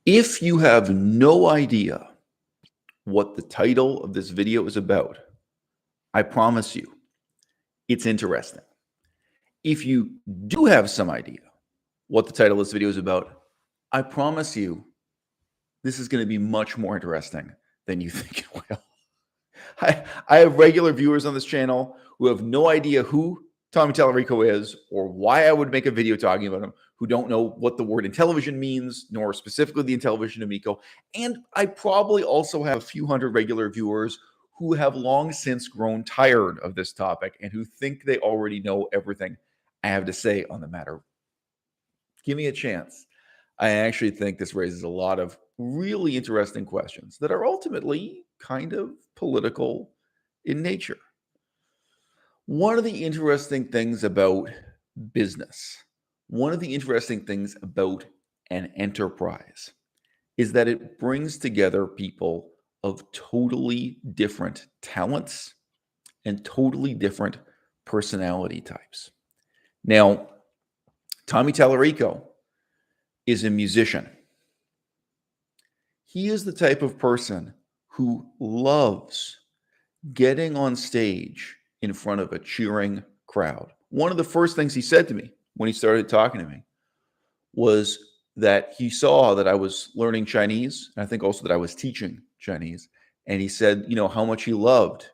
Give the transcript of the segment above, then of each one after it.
If you have no idea what the title of this video is about, I promise you, it's interesting. If you do have some idea what the title of this video is about, I promise you, this is going to be much more interesting than you think it will. I have regular viewers on this channel who have no idea who Tommy Tallarico is or why I would make a video talking about him, who don't know what the word Intellivision means, nor specifically the Intellivision Amico. And I probably also have a few hundred regular viewers who have long since grown tired of this topic and who think they already know everything I have to say on the matter. Give me a chance. I actually think this raises a lot of really interesting questions that are ultimately kind of political in nature. One of the interesting things about business, one of the interesting things about an enterprise is that it brings together people of totally different talents and totally different personality types. Now, Tommy Tallarico is a musician. He is the type of person who loves getting on stage in front of a cheering crowd. One of the first things he said to me when he started talking to me was that he saw that I was learning Chinese, and I think also that I was teaching Chinese. And he said, how much he loved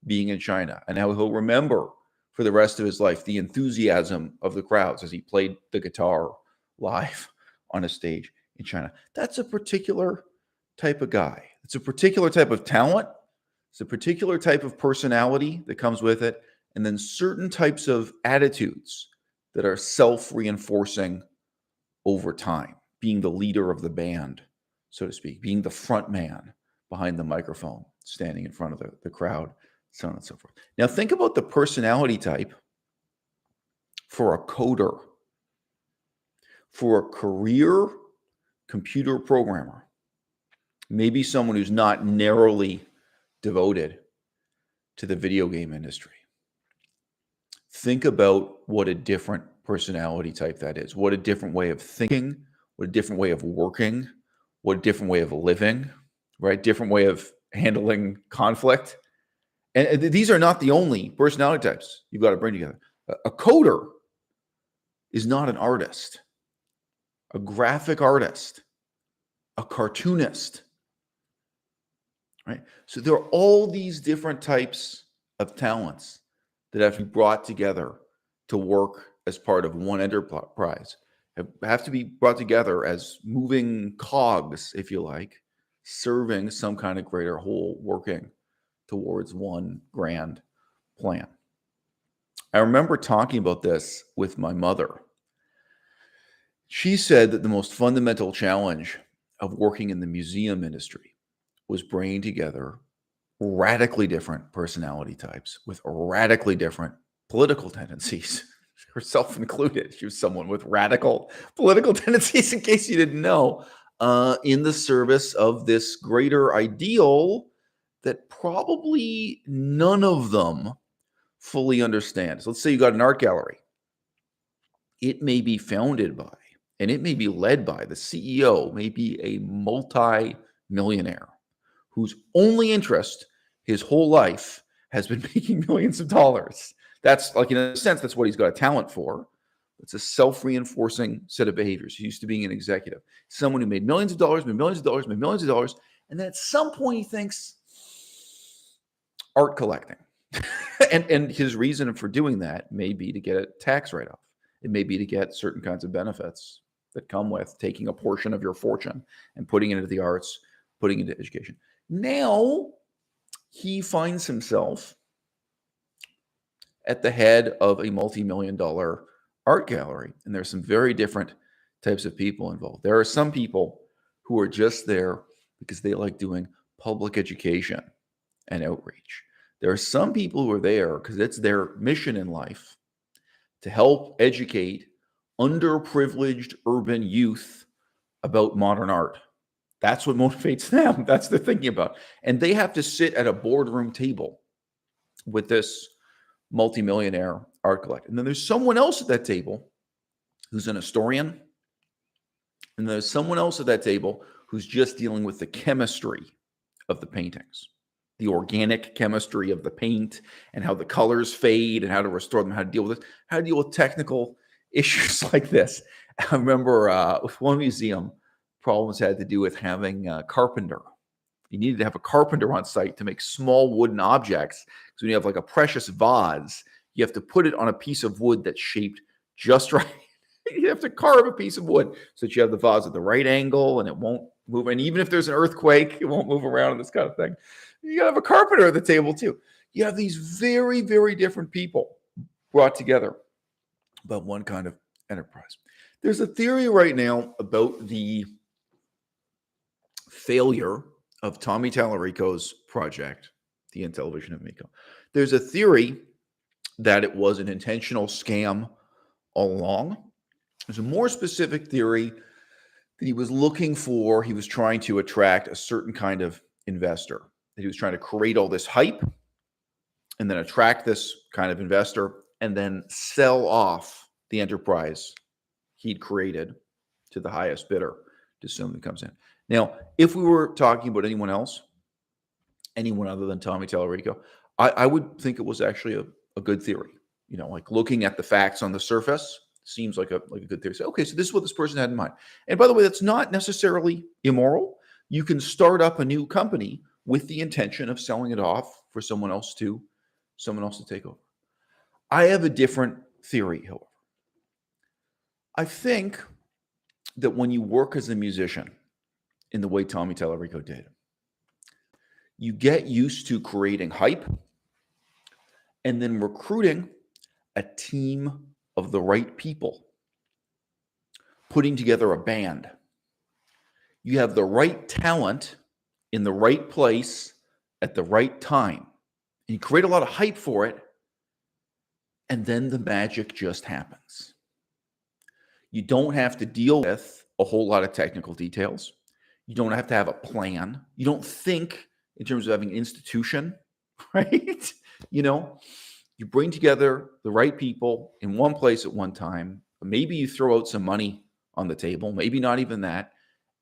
being in China and how he'll remember for the rest of his life the enthusiasm of the crowds as he played the guitar live on a stage in China. That's a particular type of guy. It's a particular type of talent. It's a particular type of personality that comes with it. And then certain types of attitudes that are self-reinforcing over time, being the leader of the band, so to speak, being the front man behind the microphone, standing in front of the crowd, so on and so forth. Now, think about the personality type for a coder, for a career computer programmer, maybe someone who's not narrowly devoted to the video game industry. Think about what a different personality type that is, what a different way of thinking, what a different way of working, what a different way of living, right? Different way of handling conflict. And these are not the only personality types you've got to bring together. A coder is not an artist, a graphic artist, a cartoonist, right? So there are all these different types of talents that have to be brought together to work as part of one enterprise, have to be brought together as moving cogs, if you like, serving some kind of greater whole, working towards one grand plan. I remember talking about this with my mother. She said that the most fundamental challenge of working in the museum industry was bringing together radically different personality types with radically different political tendencies, herself included. She was someone with radical political tendencies, in case you didn't know, in the service of this greater ideal that probably none of them fully understand. So let's say you got an art gallery. It may be founded by, and it may be led by, the CEO, may be a multi-millionaire whose only interest his whole life has been making millions of dollars. That's, like, in a sense, that's what he's got a talent for. It's a self-reinforcing set of behaviors. He's used to being an executive, someone who made millions of dollars, made millions of dollars, made millions of dollars, and then at some point he thinks art collecting. and his reason for doing that may be to get a tax write-off. It may be to get certain kinds of benefits that come with taking a portion of your fortune and putting it into the arts, putting it into education. Now he finds himself at the head of a multi-million-dollar art gallery, and there's some very different types of people involved. There are some people who are just there because they like doing public education and outreach. There are some people who are there because it's their mission in life to help educate underprivileged urban youth about modern art. That's what motivates them. That's what they're thinking about. And they have to sit at a boardroom table with this multimillionaire art collector. And then there's someone else at that table who's an historian, And there's someone else at that table who's just dealing with the chemistry of the paintings, the organic chemistry of the paint and how the colors fade and how to restore them, how to deal with this, how to deal with technical issues like this. I remember with one museum, problems had to do with having a carpenter. You needed to have a carpenter on site to make small wooden objects. So when you have like a precious vase, you have to put it on a piece of wood that's shaped just right. You have to carve a piece of wood so that you have the vase at the right angle and it won't move. And even if there's an earthquake, it won't move around and this kind of thing. You gotta have a carpenter at the table too. You have these very, very different people brought together about one kind of enterprise. There's a theory right now about the failure of Tommy Tallarico's project, the Intellivision of Miko. There's a theory that it was an intentional scam all along. There's a more specific theory that he was trying to attract a certain kind of investor, that he was trying to create all this hype and then attract this kind of investor and then sell off the enterprise he'd created to the highest bidder to someone who comes in. Now, if we were talking about anyone else, anyone other than Tommy Tallarico, I would think it was actually a good theory. You know, like looking at the facts on the surface seems like a good theory. So, okay, so this is what this person had in mind. And by the way, that's not necessarily immoral. You can start up a new company with the intention of selling it off for someone else to take over. I have a different theory, however. I think that when you work as a musician in the way Tommy Tallarico did, you get used to creating hype and then recruiting a team of the right people, putting together a band. You have the right talent in the right place at the right time. And you create a lot of hype for it, and then the magic just happens. You don't have to deal with a whole lot of technical details. You don't have to have a plan. You don't think in terms of having an institution, right? You bring together the right people in one place at one time. Maybe you throw out some money on the table, maybe not even that,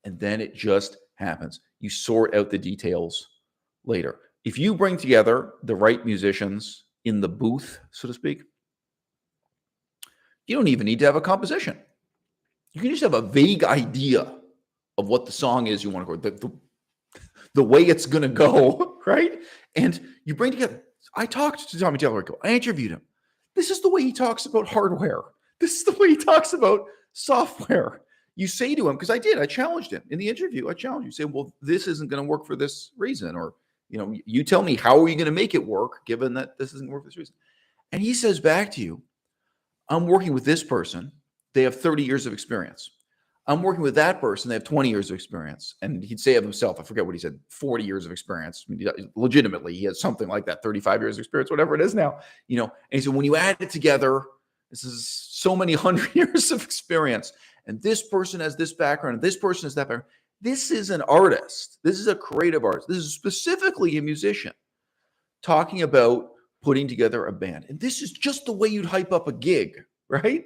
and then it just happens. You sort out the details later. If you bring together the right musicians in the booth, so to speak, you don't even need to have a composition. You can just have a vague idea of what the song is you want to record, the way it's going to go, right? And you bring together. I talked to Tommy Tallarico. I interviewed him. This is the way he talks about hardware. This is the way he talks about software. You say to him, because I challenged him in the interview. I challenged you. Say, well, this isn't going to work for this reason. Or, you tell me, how are you going to make it work given that this isn't going to work for this reason? And he says back to you, I'm working with this person. They have 30 years of experience. I'm working with that person. They have 20 years of experience. And he'd say of himself, I forget what he said, 40 years of experience. I mean, legitimately, he has something like that, 35 years of experience, whatever it is now. And he said, when you add it together, this is so many 100 years of experience. And this person has this background, and this person has that background. This is an artist. This is a creative artist. This is specifically a musician talking about putting together a band. And this is just the way you'd hype up a gig, right?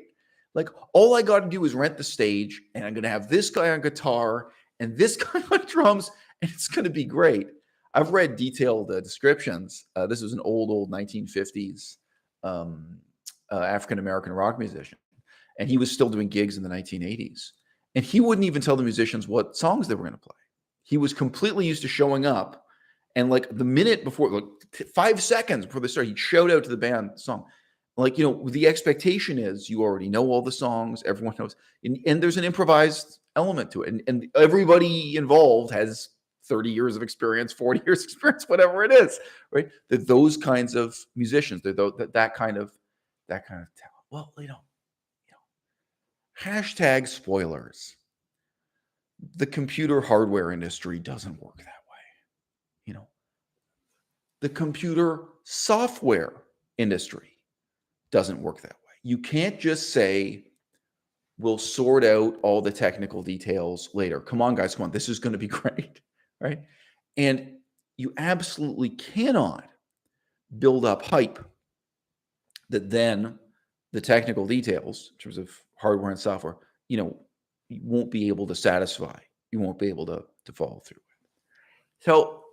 Like, all I got to do is rent the stage, and I'm going to have this guy on guitar and this guy on drums, and it's going to be great. I've read detailed descriptions. This was an old 1950s African-American rock musician, and he was still doing gigs in the 1980s. And he wouldn't even tell the musicians what songs they were going to play. He was completely used to showing up, and like the minute before, like 5 seconds before they start, he'd shout out to the band the song. Like, the expectation is you already know all the songs, everyone knows, and there's an improvised element to it. And everybody involved has 30 years of experience, 40 years of experience, whatever it is, right? That those kinds of musicians, that kind of talent. Well, hashtag spoilers. The computer hardware industry doesn't work that way. The computer software industry doesn't work that way. You can't just say, we'll sort out all the technical details later. Come on, guys, come on. This is going to be great, right? And you absolutely cannot build up hype that then the technical details in terms of hardware and software, you won't be able to satisfy. You won't be able to follow through. So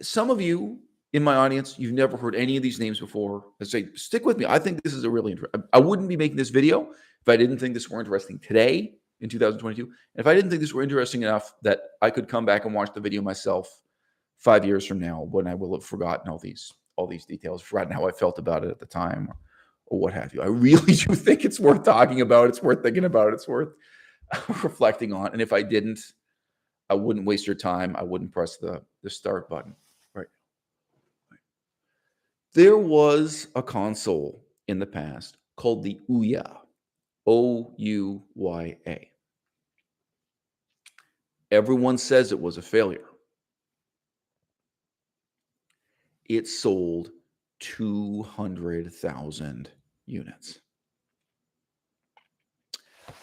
some of you in my audience, you've never heard any of these names before. I say, stick with me. I think this is a really interesting. I wouldn't be making this video if I didn't think this were interesting today in 2022. And if I didn't think this were interesting enough that I could come back and watch the video myself 5 years from now, when I will have forgotten all these details, forgotten how I felt about it at the time, or what have you. I really do think it's worth talking about. It's worth thinking about. It's worth reflecting on. And if I didn't, I wouldn't waste your time. I wouldn't press the start button. Right. There was a console in the past called the Ouya, O-U-Y-A. Everyone says it was a failure. It sold 200,000 units.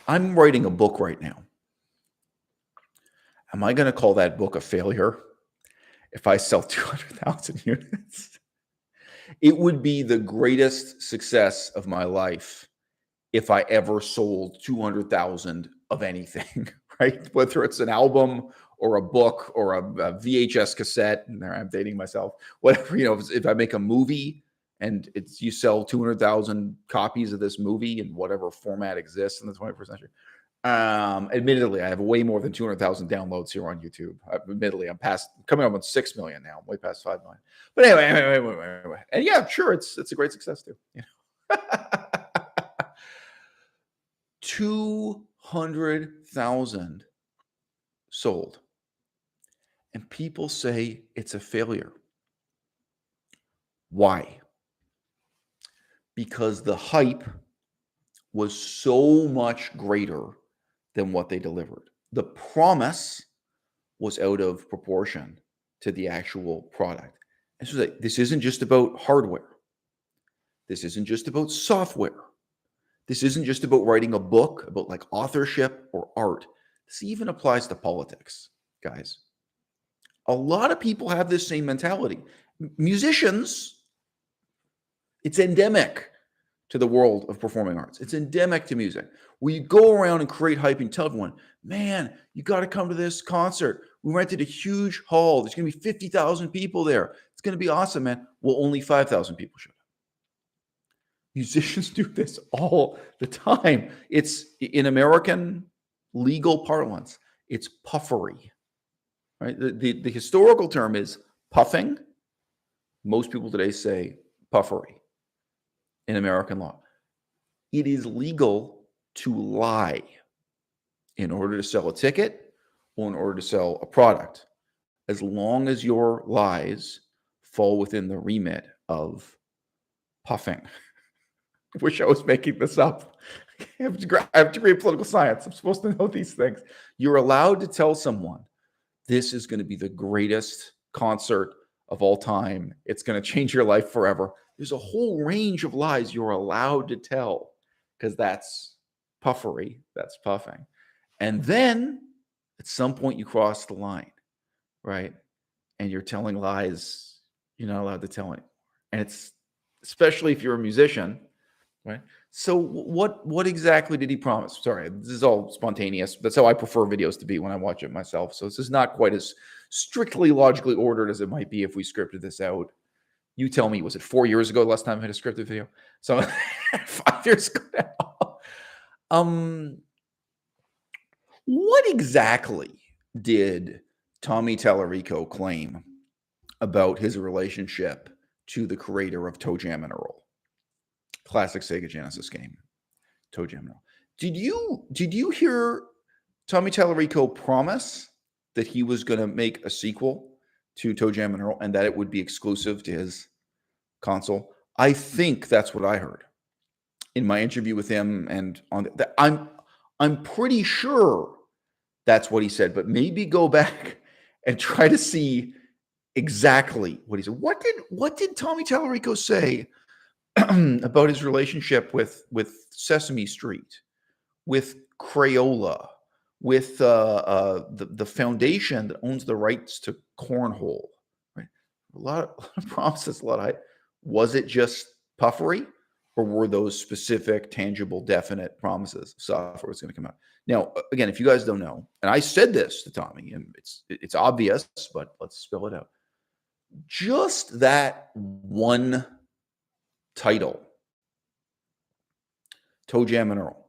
I'm writing a book right now. Am I going to call that book a failure if I sell 200,000 units? It would be the greatest success of my life if I ever sold 200,000 of anything, right? Whether it's an album or a book or a VHS cassette, and there I'm dating myself, whatever, if I make a movie and you sell 200,000 copies of this movie in whatever format exists in the 21st century. Admittedly, I have way more than 200,000 downloads here on YouTube. Admittedly, I'm coming up on 6 million now. I'm way past 5 million. But anyway. And yeah, sure, it's a great success too. 200,000 sold. And people say it's a failure. Why? Because the hype was so much greater than what they delivered. The promise was out of proportion to the actual product. And so this isn't just about hardware. This isn't just about software. This isn't just about writing a book, about like authorship or art. This even applies to politics, guys. A lot of people have this same mentality. Musicians, it's endemic to the world of performing arts. It's endemic to music. Where you go around and create hype and tell everyone, man, you got to come to this concert. We rented a huge hall. There's going to be 50,000 people there. It's going to be awesome, man. Well, only 5,000 people showed up. Musicians do this all the time. It's in American legal parlance, it's puffery, right? The historical term is puffing. Most people today say puffery in American law. It is legal to lie in order to sell a ticket or in order to sell a product, as long as your lies fall within the remit of puffing. I wish I was making this up. I have a degree in political science. I'm supposed to know these things. You're allowed to tell someone, this is going to be the greatest concert of all time. It's going to change your life forever. There's a whole range of lies you're allowed to tell because that's puffery. That's puffing. And then at some point you cross the line, right? And you're telling lies you're not allowed to tell anymore. And it's especially if you're a musician, right? So what exactly did he promise? Sorry, this is all spontaneous. That's how I prefer videos to be when I watch it myself. So this is not quite as strictly logically ordered as it might be if we scripted this out. You tell me, was it 4 years ago the last time I had a scripted video? So 5 years ago now. What exactly did Tommy Tallarico claim about his relationship to the creator of ToeJam and Earl? Classic Sega Genesis game, ToeJam and Earl. Did you hear Tommy Tallarico promise that he was going to make a sequel to ToeJam and Earl and that it would be exclusive to his console? I think that's what I heard in my interview with him, and I'm pretty sure that's what he said. But maybe go back and try to see exactly what he said. What did Tommy Tallarico say about his relationship with Sesame Street, with Crayola, with the foundation that owns the rights to cornhole? Right? A lot of promises, a lot of hype. Was it just puffery, or were those specific, tangible, definite promises of software was going to come out? Now, again, if you guys don't know, and I said this to Tommy, and it's obvious, but let's spell it out. Just that one title, ToeJam Mineral,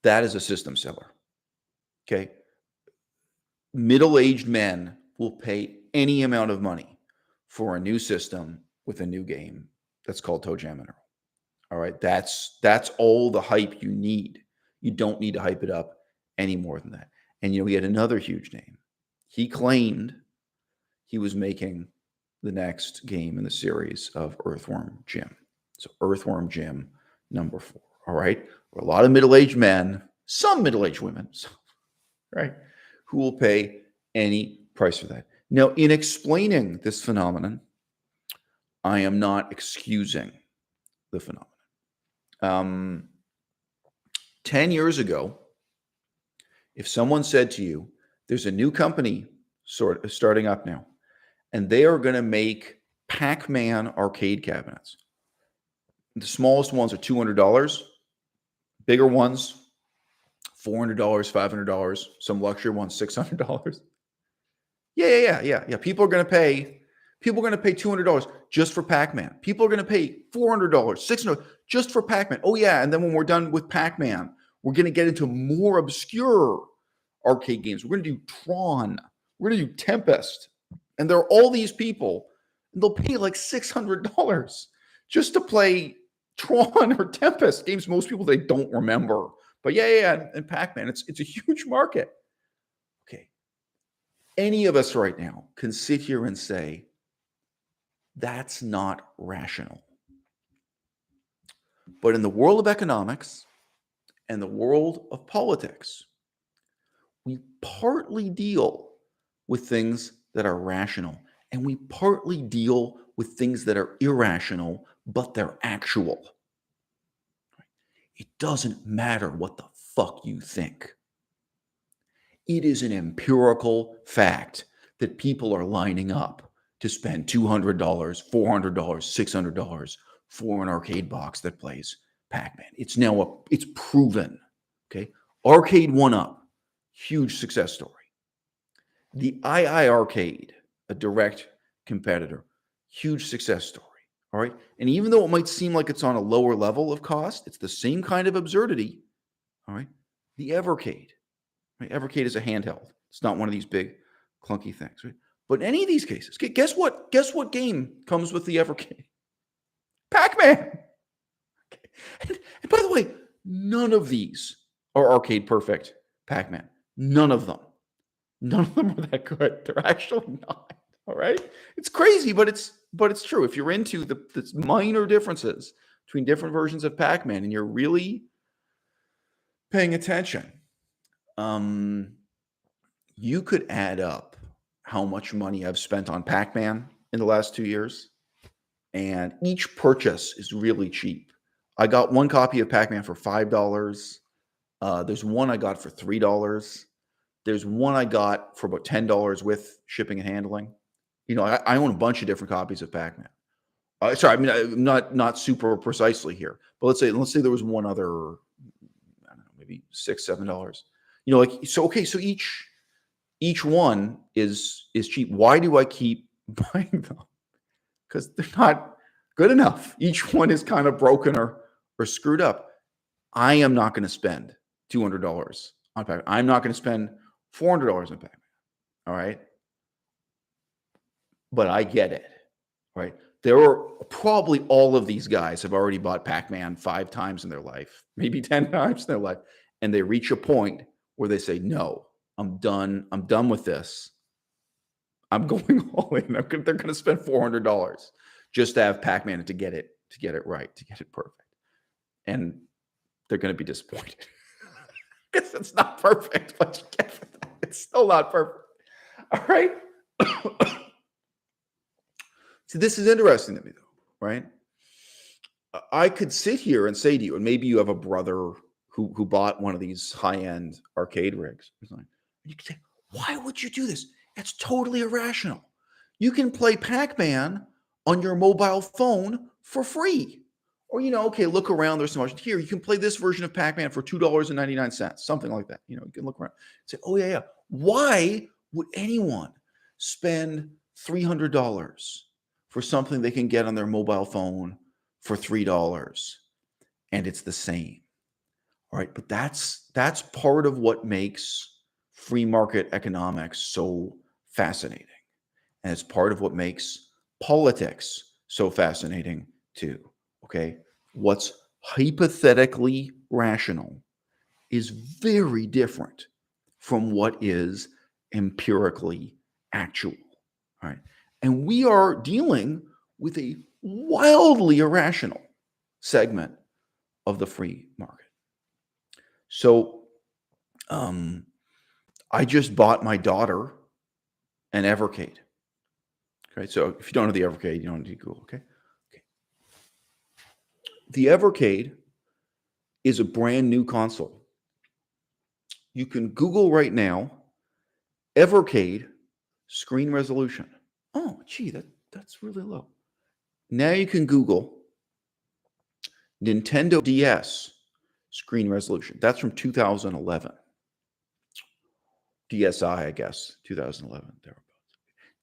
that is a system seller. Okay. Middle-aged men will pay any amount of money for a new system with a new game that's called ToeJam Mineral. All right. That's all the hype you need. You don't need to hype it up any more than that. And he had another huge name. He claimed he was making the next game in the series of Earthworm Jim. So Earthworm Jim number 4. All right. A lot of middle-aged men, some middle-aged women, right, who will pay any price for that. Now, in explaining this phenomenon, I am not excusing the phenomenon. 10 years ago, if someone said to you, there's a new company starting up now, and they are going to make Pac-Man arcade cabinets. The smallest ones are $200. Bigger ones, $400, $500. Some luxury ones, $600. Yeah. People are going to pay $200 just for Pac-Man. People are going to pay $400, $600 just for Pac-Man. Oh yeah, and then when we're done with Pac-Man, we're going to get into more obscure arcade games. We're going to do Tron. We're going to do Tempest. And there are all these people, and they'll pay like $600 just to play Tron or Tempest, games most people, they don't remember. But yeah, and Pac-Man, it's a huge market. Okay. Any of us right now can sit here and say, that's not rational. But in the world of economics and the world of politics, we partly deal with things that are rational, and we partly deal with things that are irrational, but they're actual. It doesn't matter what the fuck you think. It is an empirical fact that people are lining up to spend $200, $400, $600 for an arcade box that plays Pac-Man. It's proven. Okay. Arcade 1-Up, huge success story. The II Arcade, a direct competitor, huge success story. All right. And even though it might seem like it's on a lower level of cost, it's the same kind of absurdity. All right. The Evercade. Right? Evercade is a handheld. It's not one of these big clunky things. Right? But in any of these cases, guess what? Guess what game comes with the Evercade? Pac-Man. Okay. And by the way, none of these are arcade perfect Pac-Man. None of them. None of them are that good. They're actually not. All right. It's crazy, but it's true. If you're into the minor differences between different versions of Pac-Man and you're really paying attention, you could add up how much money I've spent on Pac-Man in the last 2 years. And each purchase is really cheap. I got one copy of Pac-Man for $5. There's one I got for $3. There's one I got for about $10 with shipping and handling. I own a bunch of different copies of Pac-Man. Sorry, I mean, I'm not super precisely here, but let's say there was one other, I don't know, maybe $6, $7. So each one is cheap. Why do I keep buying them? Because they're not good enough. Each one is kind of broken or screwed up. I am not going to spend $200 on Pac-Man. I'm not going to spend $400 on Pac-Man. All right. But I get it. Right. There are probably all of these guys have already bought Pac-Man 5 times in their life, maybe 10 times in their life. And they reach a point where they say, no, I'm done. I'm done with this. I'm going all in. They're going to spend $400 just to have Pac-Man to get it right, to get it perfect. And they're going to be disappointed. Because it's not perfect, but you get it. It's still not perfect. All right. So this is interesting to me, though, right? I could sit here and say to you, and maybe you have a brother who bought one of these high-end arcade rigs. You could say, why would you do this? It's totally irrational. You can play Pac-Man on your mobile phone for free. Or, okay, look around. There's some options. Here, you can play this version of Pac-Man for $2.99, something like that. You can look around. Say, oh, yeah, yeah. Why would anyone spend $300 for something they can get on their mobile phone for $3? And it's the same. All right. But that's part of what makes free market economics so fascinating. And it's part of what makes politics so fascinating too. Okay. What's hypothetically rational is very different from what is empirically actual. All right. And we are dealing with a wildly irrational segment of the free market. So I just bought my daughter an Evercade. Okay, so if you don't know the Evercade, you don't need to Google. Okay. The Evercade is a brand new console. You can Google right now, Evercade screen resolution. Oh, gee, that's really low. Now you can Google Nintendo DS screen resolution. That's from 2011. DSi, I guess, 2011. Thereabouts.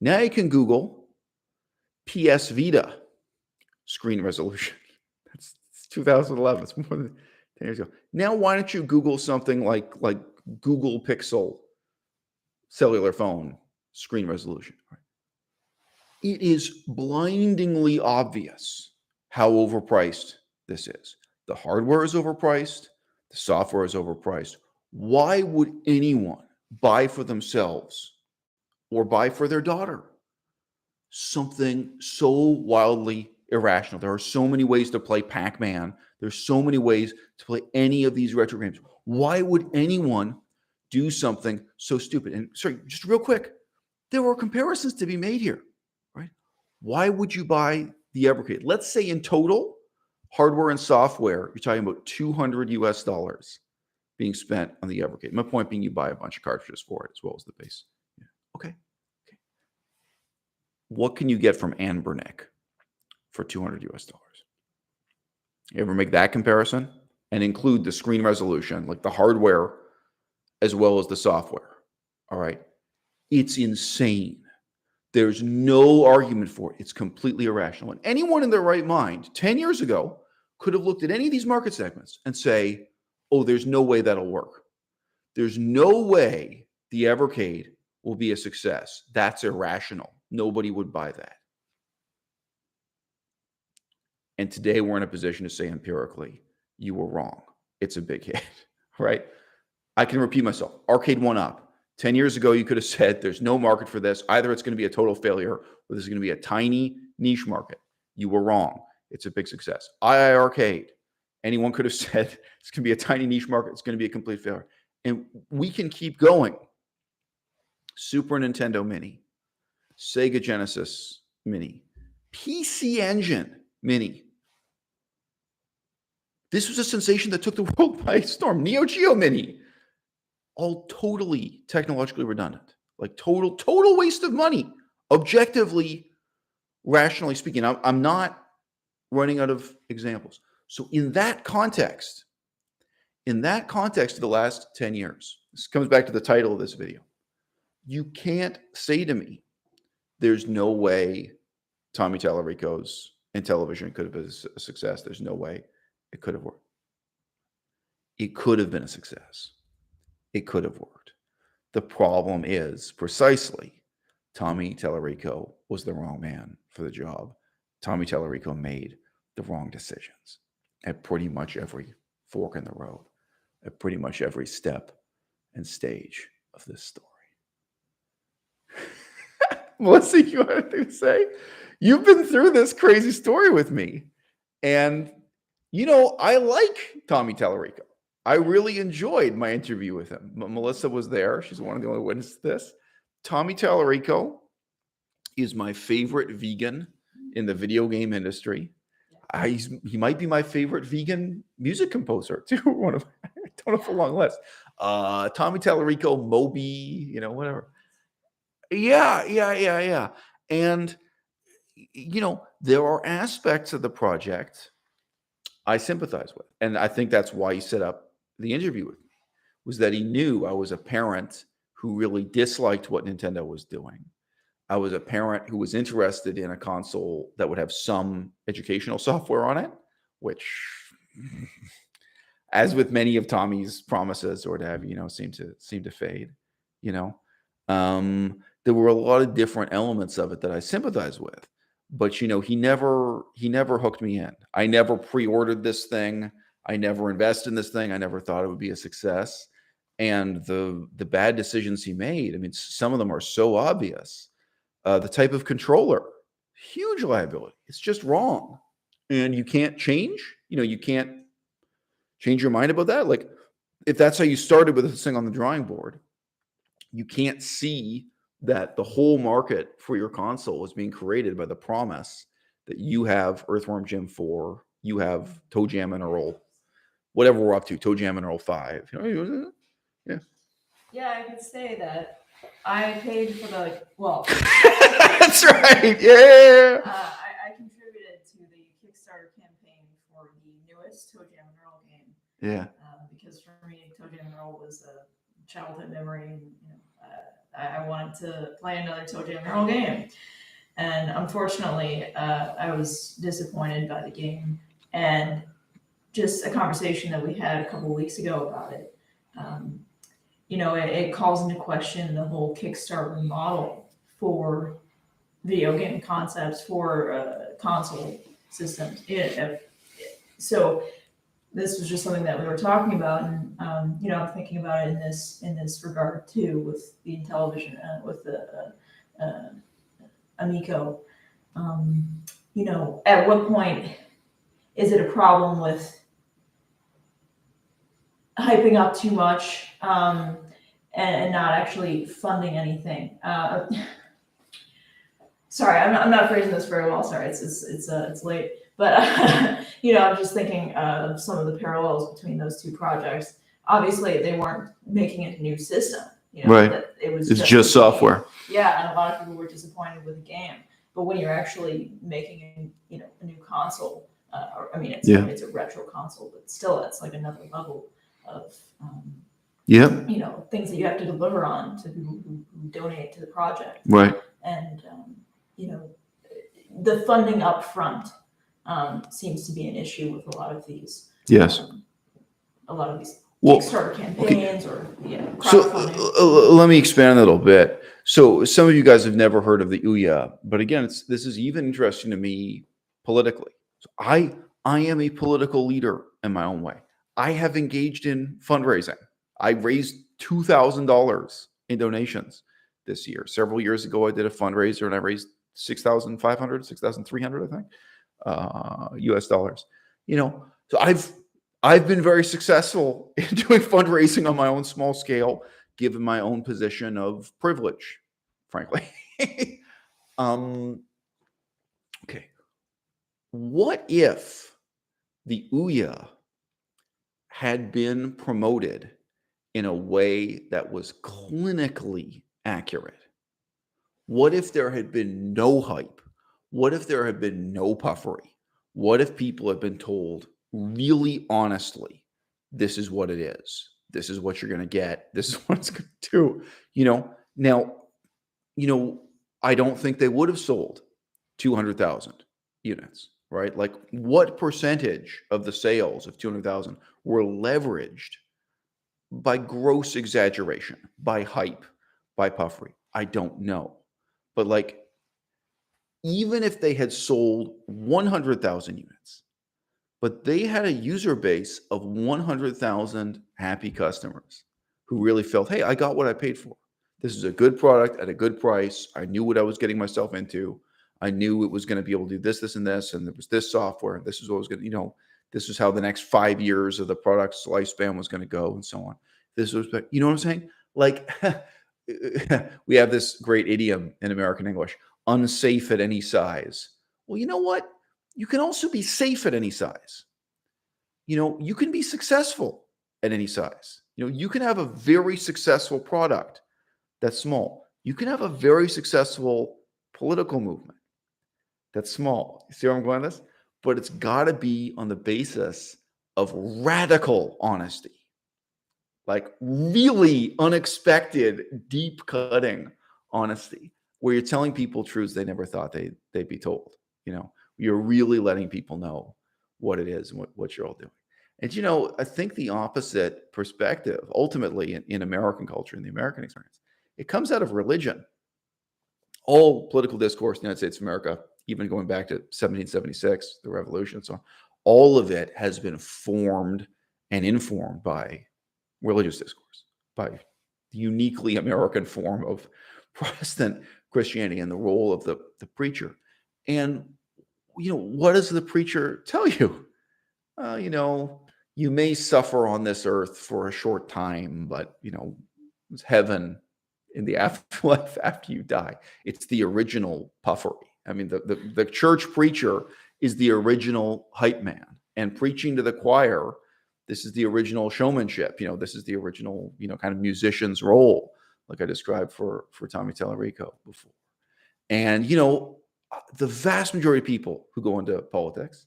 Now you can Google PS Vita screen resolution. That's 2011. It's more than 10 years ago. Now, why don't you Google something like Google Pixel cellular phone screen resolution? It is blindingly obvious how overpriced this is. The hardware is overpriced. The software is overpriced. Why would anyone buy for themselves or buy for their daughter something so wildly irrational? There are so many ways to play Pac-Man. There's so many ways to play any of these retro games. Why would anyone do something so stupid? And sorry, just real quick, there are comparisons to be made here, right? Why would you buy the Evercade? Let's say in total, hardware and software, you're talking about $200 being spent on the Evercade. My point being, you buy a bunch of cartridges for it as well as the base. Yeah. Okay. What can you get from Anbernic for $200? You ever make that comparison and include the screen resolution, like the hardware as well as the software? All right. It's insane. There's no argument for it. It's completely irrational. And anyone in their right mind 10 years ago could have looked at any of these market segments and say, oh, there's no way that'll work. There's no way the Evercade will be a success. That's irrational. Nobody would buy that. And today we're in a position to say empirically, you were wrong. It's a big hit, right? I can repeat myself. Arcade 1-Up. 10 years ago, you could have said there's no market for this. Either it's going to be a total failure or this is going to be a tiny niche market. You were wrong. It's a big success. II Arcade. Anyone could have said it's going to be a tiny niche market. It's going to be a complete failure. And we can keep going. Super Nintendo Mini, Sega Genesis Mini, PC Engine Mini. This was a sensation that took the world by storm. Neo Geo Mini. All totally technologically redundant. Like total waste of money. Objectively, rationally speaking. I'm not running out of examples. So in that context of the last 10 years, this comes back to the title of this video. You can't say to me, there's no way Tommy Tallarico's Intellivision could have been a success. There's no way it could have worked. It could have been a success. It could have worked. The problem is precisely Tommy Tallarico was the wrong man for the job. Tommy Tallarico made the wrong decisions at pretty much every fork in the road, at pretty much every step and stage of this story. Melissa, you have anything to say? You've been through this crazy story with me. And, I like Tommy Tallarico. I really enjoyed my interview with him. Melissa was there. She's one of the only witnesses to this. Tommy Tallarico is my favorite vegan in the video game industry. He might be my favorite vegan music composer, too. I don't know, for a long list. Tommy Tallarico, Moby, whatever. Yeah. And, there are aspects of the project I sympathize with. And I think that's why he set up the interview with me, was that he knew I was a parent who really disliked what Nintendo was doing. I was a parent who was interested in a console that would have some educational software on it, which, as with many of Tommy's promises or to have, seem to fade. You know, there were a lot of different elements of it that I sympathize with, but he never hooked me in. I never pre-ordered this thing. I never invested in this thing. I never thought it would be a success. And the bad decisions he made, I mean, some of them are so obvious. The type of controller, huge liability. It's just wrong. And you can't change. You can't change your mind about that. Like, if that's how you started with this thing on the drawing board, you can't see that the whole market for your console is being created by the promise that you have Earthworm Jim 4, you have ToeJam and Earl, whatever we're up to, ToeJam and Earl 5. Yeah. Yeah, I could say that I paid for That's right. Yeah. I contributed to the Kickstarter campaign for the newest ToeJam and Earl game. Yeah. Because for me, ToeJam and Earl was a childhood memory, and I wanted to play another ToeJam and Earl game. And unfortunately, I was disappointed by the game. And just a conversation that we had a couple of weeks ago about it, it calls into question the whole Kickstarter model for video game concepts, for console systems. So this was just something that we were talking about, and I'm thinking about it in this regard too, with the Intellivision, with the Amico. At what point is it a problem with hyping up too much and not actually funding anything? Sorry, I'm not phrasing this very well. Sorry, it's late. But I'm just thinking of some of the parallels between those two projects. Obviously, they weren't making a new system. Right. It's just software. Yeah, and a lot of people were disappointed with the game. But when you're actually making a new console, it's a retro console, but still, it's like another level of things that you have to deliver on to people who donate to the project. Right. And the funding up front seems to be an issue with a lot of these. Yes. A lot of these Kickstarter campaigns or crowdfunding. So let me expand a little bit. So some of you guys have never heard of the Ouya, but again, this is even interesting to me politically. So I am a political leader in my own way. I have engaged in fundraising. I raised $2,000 in donations this year. Several years ago, I did a fundraiser and I raised $6,500, $6,300, I think, US dollars. So I've been very successful in doing fundraising on my own small scale, given my own position of privilege, frankly. Okay. What if the Ouya had been promoted in a way that was clinically accurate? What if there had been no hype? What if there had been no puffery? What if people had been told really honestly, this is what it is. This is what you're going to get. This is what it's going to do. Now, I don't think they would have sold 200,000 units, right? Like, what percentage of the sales of 200,000 were leveraged by gross exaggeration, by hype, by puffery? I don't know. But even if they had sold 100,000 units, but they had a user base of 100,000 happy customers who really felt, hey, I got what I paid for. This is a good product at a good price. I knew what I was getting myself into. I knew it was going to be able to do this, this, and this, and there was this software, and this is what was going to, this is how the next 5 years of the product's lifespan was going to go, and so on. This was, what I'm saying? We have this great idiom in American English, unsafe at any size. Well, you know what? You can also be safe at any size. You can be successful at any size. You can have a very successful product that's small. You can have a very successful political movement that's small. You see where I'm going with this? but it's got to be on the basis of radical honesty, like really unexpected, deep cutting honesty, where you're telling people truths they never thought they'd be told. You're really letting people know what it is and what you're all doing. And I think the opposite perspective, ultimately in American culture, in the American experience, it comes out of religion. All political discourse in the United States of America, even going back to 1776, the Revolution, and so on, all of it has been formed and informed by religious discourse, by the uniquely American form of Protestant Christianity and the role of the preacher. And, what does the preacher tell you? You may suffer on this earth for a short time, but, it's heaven in the afterlife after you die. It's the original puffery. I mean, the church preacher is the original hype man, and preaching to the choir, this is the original showmanship. This is the original, kind of musician's role, like I described for Tommy Tallarico before. And, the vast majority of people who go into politics,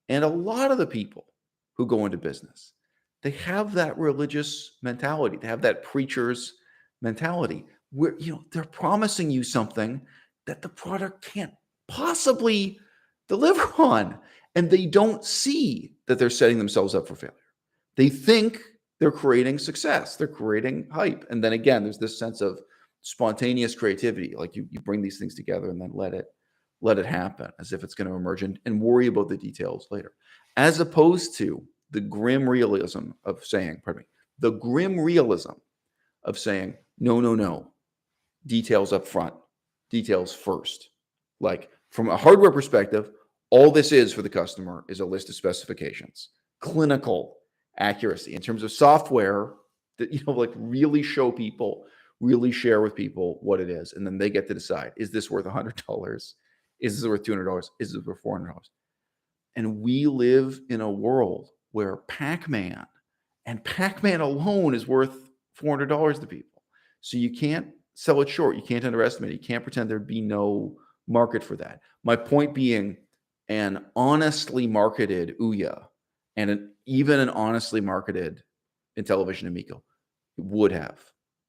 and a lot of the people who go into business, they have that religious mentality. They have that preacher's mentality where, they're promising you something that the product can't possibly deliver on. And they don't see that they're setting themselves up for failure. They think they're creating success. They're creating hype. And then again, there's this sense of spontaneous creativity. Like you bring these things together and then let it happen as if it's going to emerge and worry about the details later. As opposed to the grim realism of saying, no, details up front, details first. Like from a hardware perspective, all this is for the customer is a list of specifications, clinical accuracy. In terms of software, that really show people, really share with people what it is, and then they get to decide: is this worth $100? Is this worth $200? Is this worth $400? And we live in a world where Pac-Man alone is worth $400 to people. So you can't sell it short. You can't underestimate it. You can't pretend there'd be no market for that. My point being, an honestly marketed Ouya and even an honestly marketed Intellivision Amico, it would have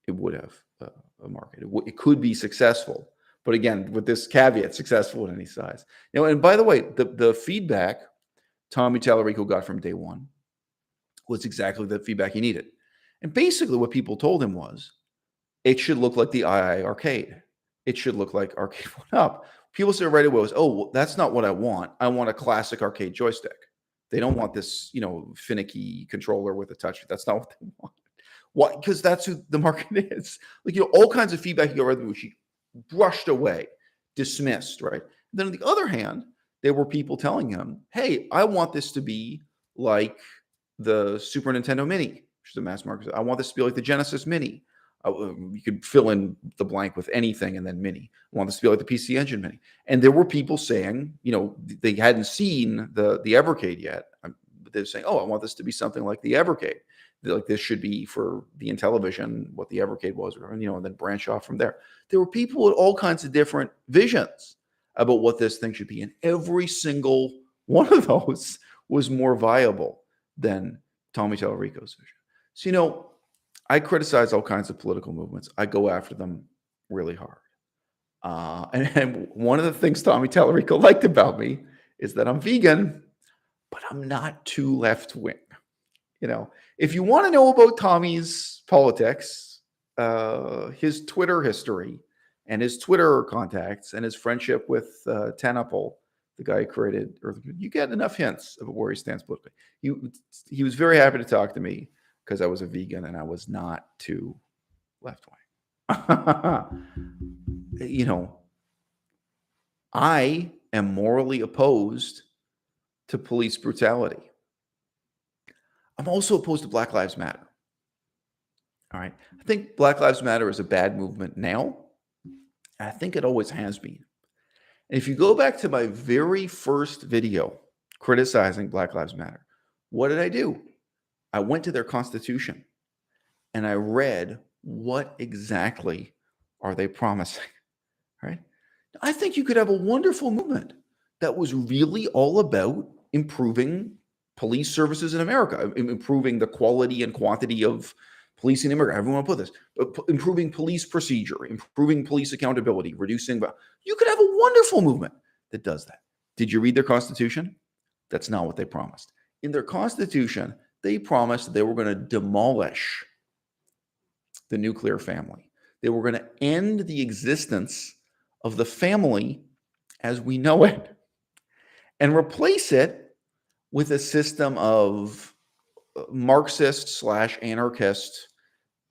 a market. It could be successful. But again, with this caveat, successful at any size. And by the way, the feedback Tommy Tallarico got from day one was exactly the feedback he needed. And basically what people told him was, it should look like the II arcade. It should look like Arcade 1-Up. People said right away was, well, that's not what I want. I want a classic arcade joystick. They don't want this, finicky controller with a touch. That's not what they want. Why? Because that's who the market is. All kinds of feedback you got right away, which he brushed away, dismissed, right? Then on the other hand, there were people telling him, hey, I want this to be like the Super Nintendo Mini, which is a mass market. I want this to be like the Genesis Mini. You could fill in the blank with anything and then Mini. I want this to be like the PC Engine Mini. And there were people saying, they hadn't seen the Evercade yet. But they're saying, I want this to be something like the Evercade. Like this should be for the Intellivision, what the Evercade was, and then branch off from there. There were people with all kinds of different visions about what this thing should be. And every single one of those was more viable than Tommy Tallarico's vision. So, I criticize all kinds of political movements. I go after them really hard. And one of the things Tommy Tallarico liked about me is that I'm vegan, but I'm not too left-wing. If you want to know about Tommy's politics, his Twitter history and his Twitter contacts and his friendship with Tenapel, the guy who created Earth, you get enough hints of where he stands politically. He was very happy to talk to me because I was a vegan and I was not too left-wing. I am morally opposed to police brutality. I'm also opposed to Black Lives Matter. All right. I think Black Lives Matter is a bad movement now. I think it always has been. And if you go back to my very first video criticizing Black Lives Matter, what did I do? I went to their constitution and I read what exactly are they promising, right? I think you could have a wonderful movement that was really all about improving police services in America, improving the quality and quantity of policing in America. Everyone put this, improving police procedure, improving police accountability, reducing. You could have a wonderful movement that does that. Did you read their Constitution? That's not what they promised. In their Constitution, they promised they were going to demolish the nuclear family. They were going to end the existence of the family as we know it and replace it with a system of Marxist / anarchist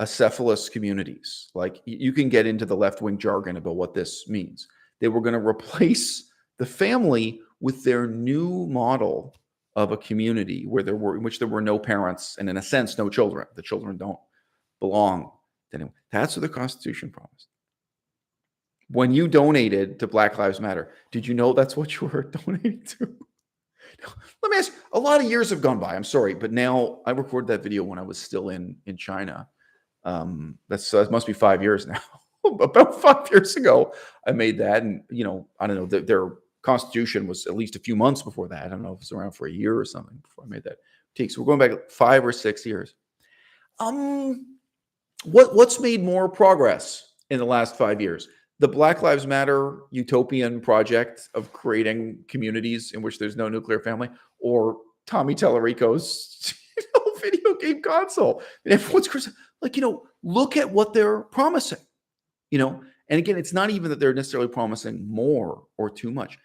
acephalous communities. Like, you can get into the left-wing jargon about what this means. They were going to replace the family with their new model of a community in which there were no parents and, in a sense, no children. The children don't belong to anyone. That's what the Constitution promised. When you donated to Black Lives Matter, did you know that's what you were donating to? Let me ask you, a lot of years have gone by. I'm sorry, but now I recorded that video when I was still in China. That must be 5 years now. About 5 years ago, I made that. And, I don't know, their Constitution was at least a few months before that. I don't know if it was around for a year or something before I made that take. So we're going back 5 or 6 years. What's made more progress in the last 5 years? The Black Lives Matter utopian project of creating communities in which there's no nuclear family, or Tommy Tallarico's video game console? And everyone's like, look at what they're promising, and again, it's not even that they're necessarily promising more or too much.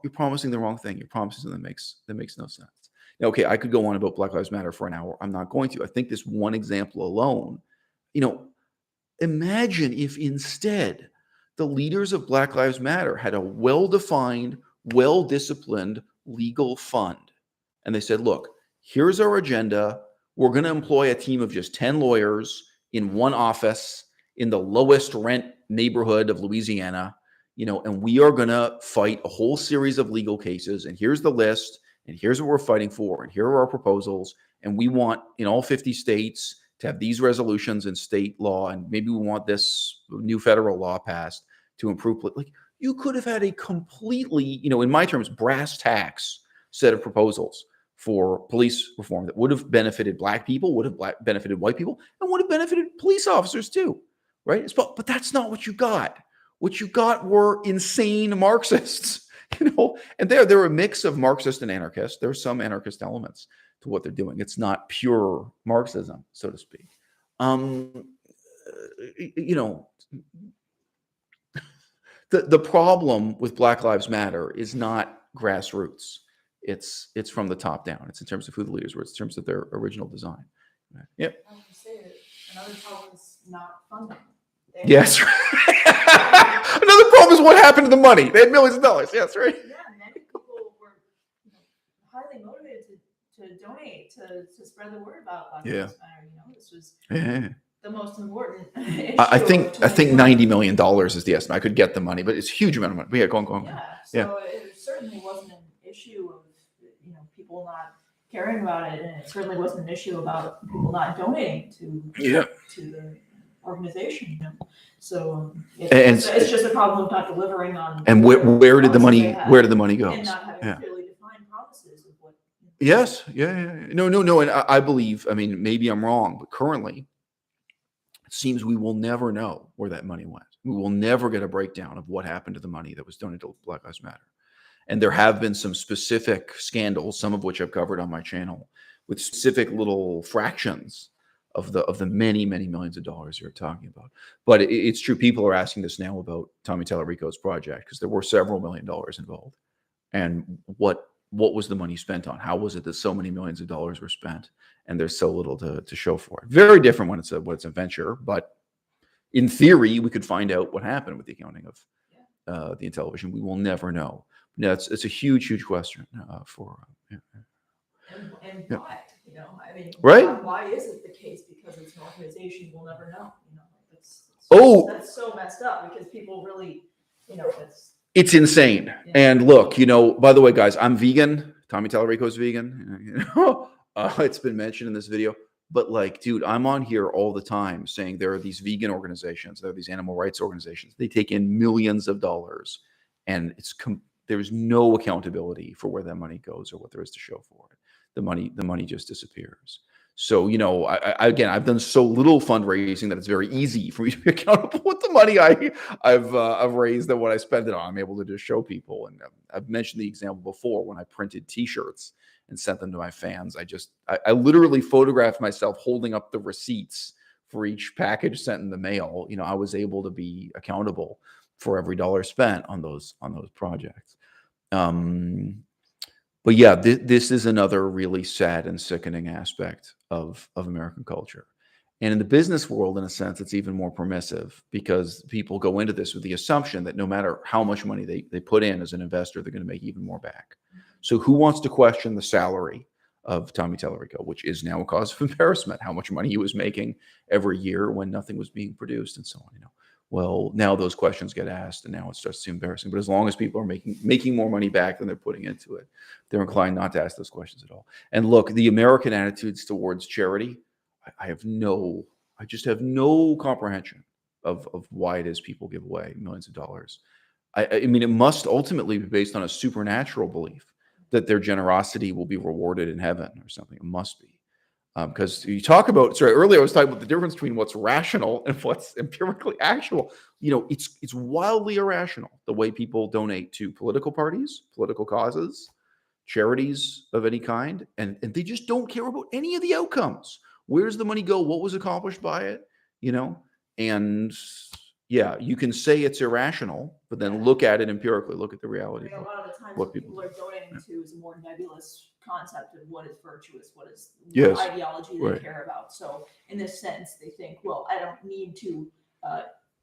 You're promising the wrong thing. You're promising something that makes no sense. Now, okay, I could go on about Black Lives Matter for an hour. I'm not going to. I think this one example alone, imagine if instead the leaders of Black Lives Matter had a well-defined, well-disciplined legal fund. And they said, look, here's our agenda. We're going to employ a team of just 10 lawyers in one office in the lowest rent neighborhood of Louisiana, and we are going to fight a whole series of legal cases. And here's the list, and here's what we're fighting for, and here are our proposals. And we want in all 50 states to have these resolutions in state law, and maybe we want this new federal law passed to improve. Like, you could have had a completely, in my terms, brass tacks set of proposals for police reform that would have benefited Black people, would have benefited white people, and would have benefited police officers too, right? But that's not what you got. What you got were insane Marxists, and they're a mix of Marxist and anarchist. There are some anarchist elements to what they're doing. It's not pure Marxism, so to speak. The problem with Black Lives Matter is not grassroots. It's from the top down. It's in terms of who the leaders were. It's in terms of their original design. Yep. I would say that another problem is not funding. Yes. Another problem is what happened to the money. They had millions of dollars. Yes, right. Yeah, many people were highly motivated to donate to spread the word about Black Lives Matter. This was the most important issue. I think $90 million is the estimate. I could get the money, but it's a huge amount of money. But yeah, go on. Yeah, so it certainly wasn't an issue of people not caring about it, and it certainly wasn't an issue about people not donating to the organization. So it's just a problem of not delivering on. And where did the money go? And not having clearly defined promises of what. Yes. No. And I believe. I mean, maybe I'm wrong, but currently, it seems we will never know where that money went. We will never get a breakdown of what happened to the money that was donated to Black Lives Matter. And there have been some specific scandals, some of which I've covered on my channel, with specific little fractions of the many, many millions of dollars you're talking about. But it's true. People are asking this now about Tommy Tallarico's project because there were several $1 million involved. And what was the money spent on? How was it that so many millions of dollars were spent and there's so little to show for it? Very different when it's a venture, but in theory, we could find out what happened with the accounting of the Intellivision. We will never know. No, it's a huge question for. And why? I mean, right? Why is it the case? Because it's an organization we'll never know. That's so messed up because people really, it's insane. Yeah. And look, by the way, guys, I'm vegan. Tommy Tallarico's vegan. It's been mentioned in this video. But like, dude, I'm on here all the time saying there are these vegan organizations, there are these animal rights organizations. They take in millions of dollars, and it's there's no accountability for where that money goes or what there is to show for it. The money just disappears. So, again, I've done so little fundraising that it's very easy for me to be accountable with the money I've raised and what I spend it on. I'm able to just show people. And I've mentioned the example before when I printed T-shirts and sent them to my fans. I literally photographed myself holding up the receipts for each package sent in the mail. I was able to be accountable for every dollar spent on those projects. But yeah, this is another really sad and sickening aspect of American culture. And in the business world, in a sense, it's even more permissive because people go into this with the assumption that no matter how much money they put in as an investor, they're going to make even more back. So who wants to question the salary of Tommy Tallarico, which is now a cause of embarrassment, how much money he was making every year when nothing was being produced and so on, Well, now those questions get asked, and now it starts to seem embarrassing. But as long as people are making more money back than they're putting into it, they're inclined not to ask those questions at all. And look, the American attitudes towards charity, I just have no comprehension of why it is people give away millions of dollars. I mean, it must ultimately be based on a supernatural belief that their generosity will be rewarded in heaven or something. It must be. Because you talk about, earlier I was talking about the difference between what's rational and what's empirically actual. It's wildly irrational the way people donate to political parties, political causes, charities of any kind, and they just don't care about any of the outcomes. Where does the money go? What was accomplished by it? And yeah, you can say it's irrational, but then look at it empirically. Look at the reality. A lot of the times what what people people are donating to is a more nebulous concept of what is virtuous, what Yes. ideology they Right. care about. So in this sense, they think, well, I don't need to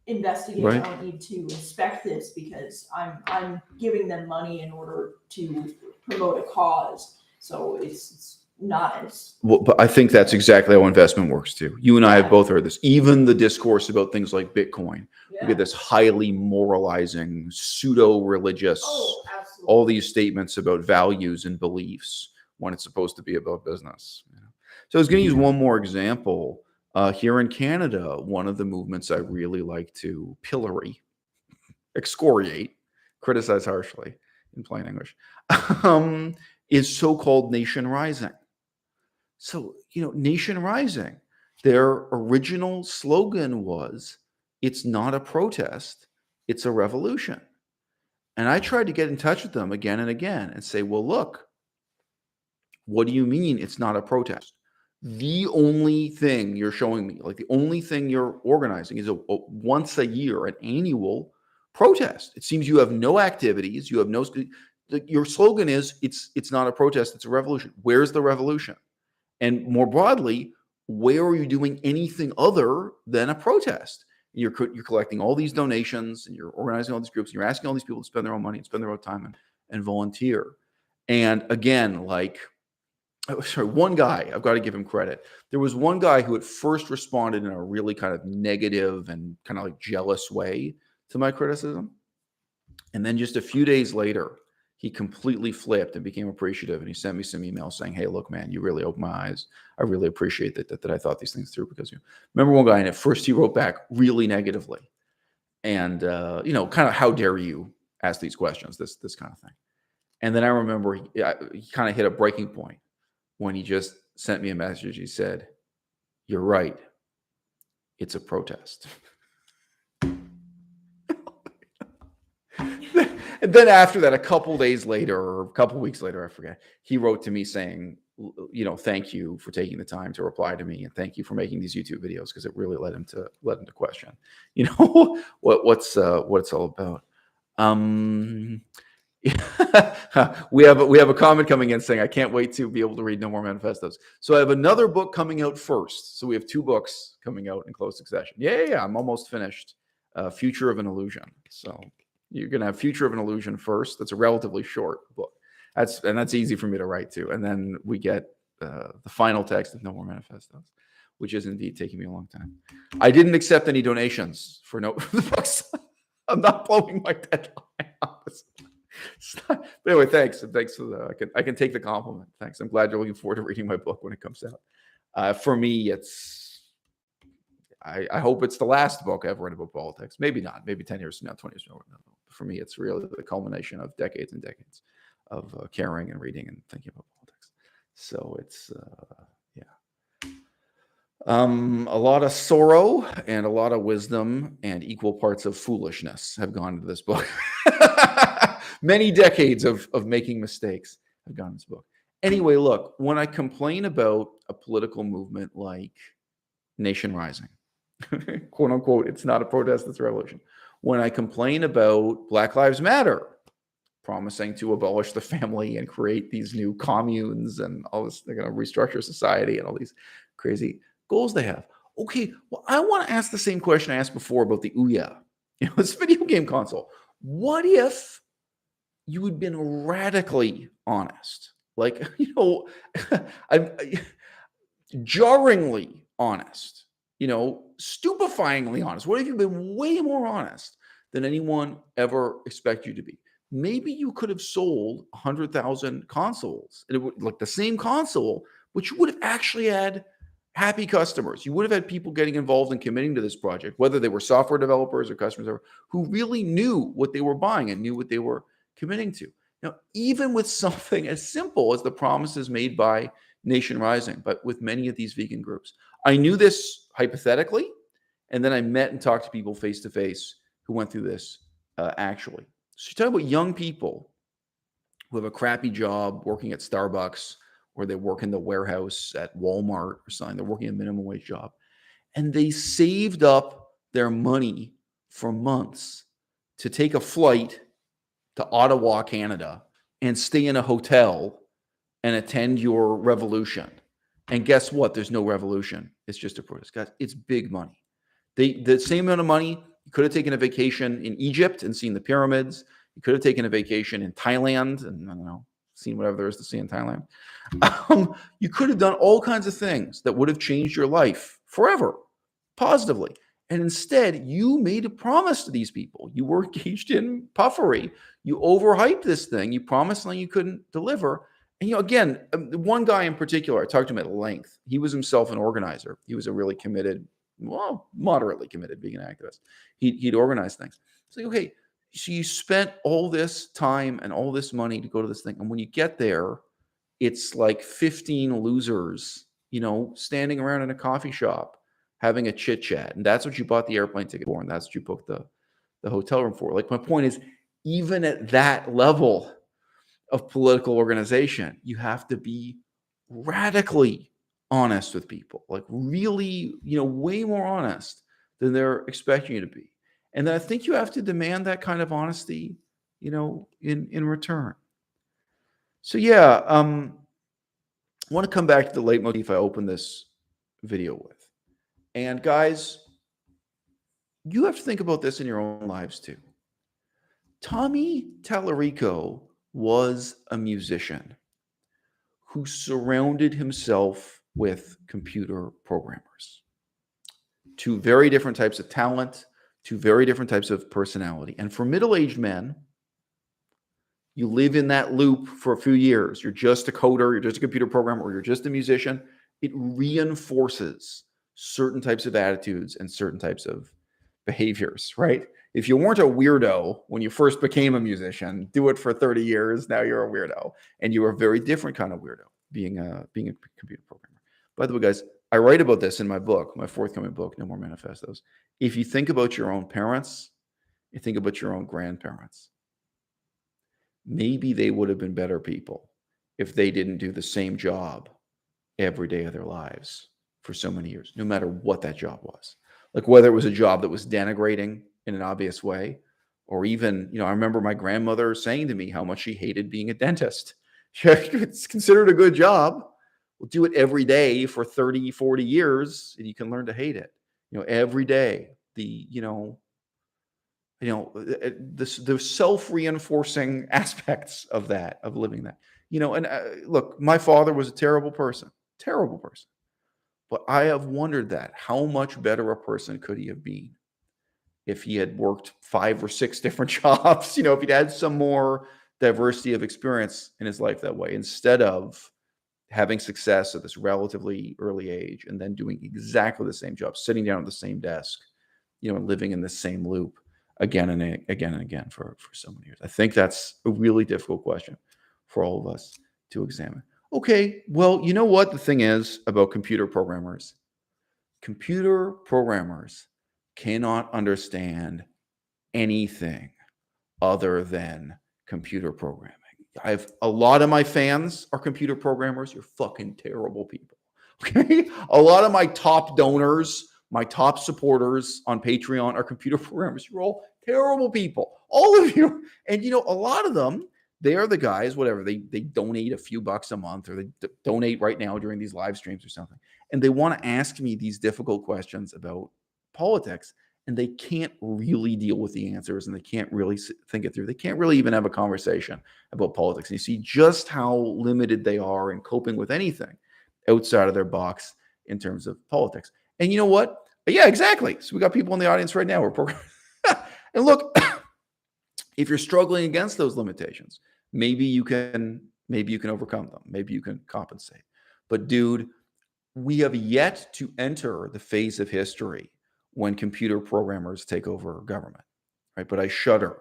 investigate. Right. I don't need to inspect this because I'm giving them money in order to promote a cause. So it's not as Well, but I think that's exactly how investment works too. You and I have Yeah. both heard this. Even the discourse about things like Bitcoin, we yeah. get this highly moralizing, pseudo-religious, Oh, absolutely. all these statements about values and beliefs when it's supposed to be about business. So I was going to use one more example. Here in Canada, one of the movements I really like to pillory, excoriate, criticize harshly in plain English, is so-called Nation Rising. So, Nation Rising, their original slogan was, it's not a protest, it's a revolution. And I tried to get in touch with them again and again and say, well, look, what do you mean it's not a protest? The only thing you're showing me, like the only thing you're organizing is a once a year, an annual protest. It seems you have no activities. You have no, your slogan is it's not a protest, it's a revolution. Where's the revolution? And more broadly, where are you doing anything other than a protest? You're collecting all these donations and you're organizing all these groups and you're asking all these people to spend their own money and spend their own time and volunteer. And again, one guy, I've got to give him credit. There was one guy who at first responded in a really kind of negative and kind of like jealous way to my criticism. And then just a few days later, he completely flipped and became appreciative. And he sent me some emails saying, hey, look, man, you really opened my eyes. I really appreciate that I thought these things through because you remember one guy, and at first he wrote back really negatively. And, kind of, how dare you ask these questions, this kind of thing. And then I remember he kind of hit a breaking point when he just sent me a message. He said, you're right. It's a protest. And then after that, a couple days later or a couple weeks later, I forget, he wrote to me saying, thank you for taking the time to reply to me. And thank you for making these YouTube videos because it really led him to question, what it's all about. We have a comment coming in saying, I can't wait to be able to read No More Manifestos. So I have another book coming out first. So we have two books coming out in close succession. Yeah. I'm almost finished. Future of an Illusion. So you're going to have Future of an Illusion first. That's a relatively short book. That's easy for me to write to. And then we get the final text of No More Manifestos, which is indeed taking me a long time. I didn't accept any donations for the books. I'm not blowing my deadline on this. But anyway, thanks. And thanks for I can take the compliment. Thanks. I'm glad you're looking forward to reading my book when it comes out. For me, I hope it's the last book I ever read about politics. Maybe not. Maybe 10 years from now, 20 years from now, For me, it's really the culmination of decades and decades of caring and reading and thinking about politics. So it's a lot of sorrow and a lot of wisdom and equal parts of foolishness have gone into this book. Many decades of making mistakes have gone into this book. Anyway, look, when I complain about a political movement like Nation Rising, quote unquote, it's not a protest, it's a revolution. When I complain about Black Lives Matter, promising to abolish the family and create these new communes and all this, they're going to restructure society and all these crazy goals they have. Okay, well, I want to ask the same question I asked before about the Ouya, this video game console. What if you had been radically honest? Like, I'm jarringly honest, stupefyingly honest. What if you've been way more honest than anyone ever expected you to be? Maybe you could have sold 100,000 consoles, and it would like the same console, but you would have actually had happy customers. You would have had people getting involved and committing to this project, whether they were software developers or customers, who really knew what they were buying and knew what they were committing to. Now, even with something as simple as the promises made by Nation Rising, but with many of these vegan groups, I knew this hypothetically, and then I met and talked to people face to face who went through this actually. So you talk about young people who have a crappy job working at Starbucks, or they work in the warehouse at Walmart or something. They're working a minimum wage job, and they saved up their money for months to take a flight to Ottawa, Canada, and stay in a hotel and attend your revolution. And guess what? There's no revolution. It's just a protest. Guys, it's big money. The same amount of money, you could have taken a vacation in Egypt and seen the pyramids. You could have taken a vacation in Thailand and, I don't know, seen whatever there is to see in Thailand. You could have done all kinds of things that would have changed your life forever, positively. And instead, you made a promise to these people. You were engaged in puffery. You overhyped this thing. You promised something you couldn't deliver. And, again, one guy in particular, I talked to him at length. He was himself an organizer. He was a really committed, well, moderately committed vegan activist. He'd organize things. It's like, okay, so you spent all this time and all this money to go to this thing. And when you get there, it's like 15 losers, standing around in a coffee shop having a chit chat. And that's what you bought the airplane ticket for. And that's what you booked the hotel room for. Like, my point is, even at that level of political organization, you have to be radically honest with people, like really, way more honest than they're expecting you to be. And then I think you have to demand that kind of honesty, in return. So yeah, I want to come back to the leitmotif I opened this video with. And guys, you have to think about this in your own lives too. Tommy Tallarico was a musician who surrounded himself with computer programmers. Two very different types of talent, two very different types of personality. And for middle-aged men, you live in that loop for a few years. You're just a coder, you're just a computer programmer, or you're just a musician. It reinforces certain types of attitudes and certain types of behaviors, right? If you weren't a weirdo when you first became a musician, do it for 30 years, now you're a weirdo. And you're a very different kind of weirdo being a computer programmer. By the way, guys, I write about this in my book, my forthcoming book, No More Manifestos. If you think about your own parents, you think about your own grandparents, maybe they would have been better people if they didn't do the same job every day of their lives for so many years, no matter what that job was. Like whether it was a job that was denigrating in an obvious way, or even, I remember my grandmother saying to me how much she hated being a dentist. It's considered a good job. We'll do it every day for 30, 40 years, and you can learn to hate it. Every day, the self-reinforcing aspects of that, of living that, and look, my father was a terrible person, but I have wondered that how much better a person could he have been if he had worked 5 or 6 different jobs, if he'd had some more diversity of experience in his life that way, instead of having success at this relatively early age and then doing exactly the same job, sitting down at the same desk, and living in the same loop. again and again and again for so many years? I think that's a really difficult question for all of us to examine. Okay, well, you know what the thing is about computer programmers? Computer programmers cannot understand anything other than computer programming. I've a lot of my fans are computer programmers. You're fucking terrible people. Okay. A lot of my top donors, my top supporters on Patreon are computer programmers. You're all terrible people. All of you. And you know, a lot of them, they are the guys, whatever, they donate a few bucks a month, or they donate right now during these live streams or something. And they want to ask me these difficult questions about politics, and they can't really deal with the answers, and they can't really think it through. They can't really even have a conversation about politics. And you see just how limited they are in coping with anything outside of their box in terms of politics. And you know what? Yeah, exactly. So we got people in the audience right now. We're programming. And look, if you're struggling against those limitations, maybe you can overcome them. Maybe you can compensate. But dude, we have yet to enter the phase of history when computer programmers take over government, right? But I shudder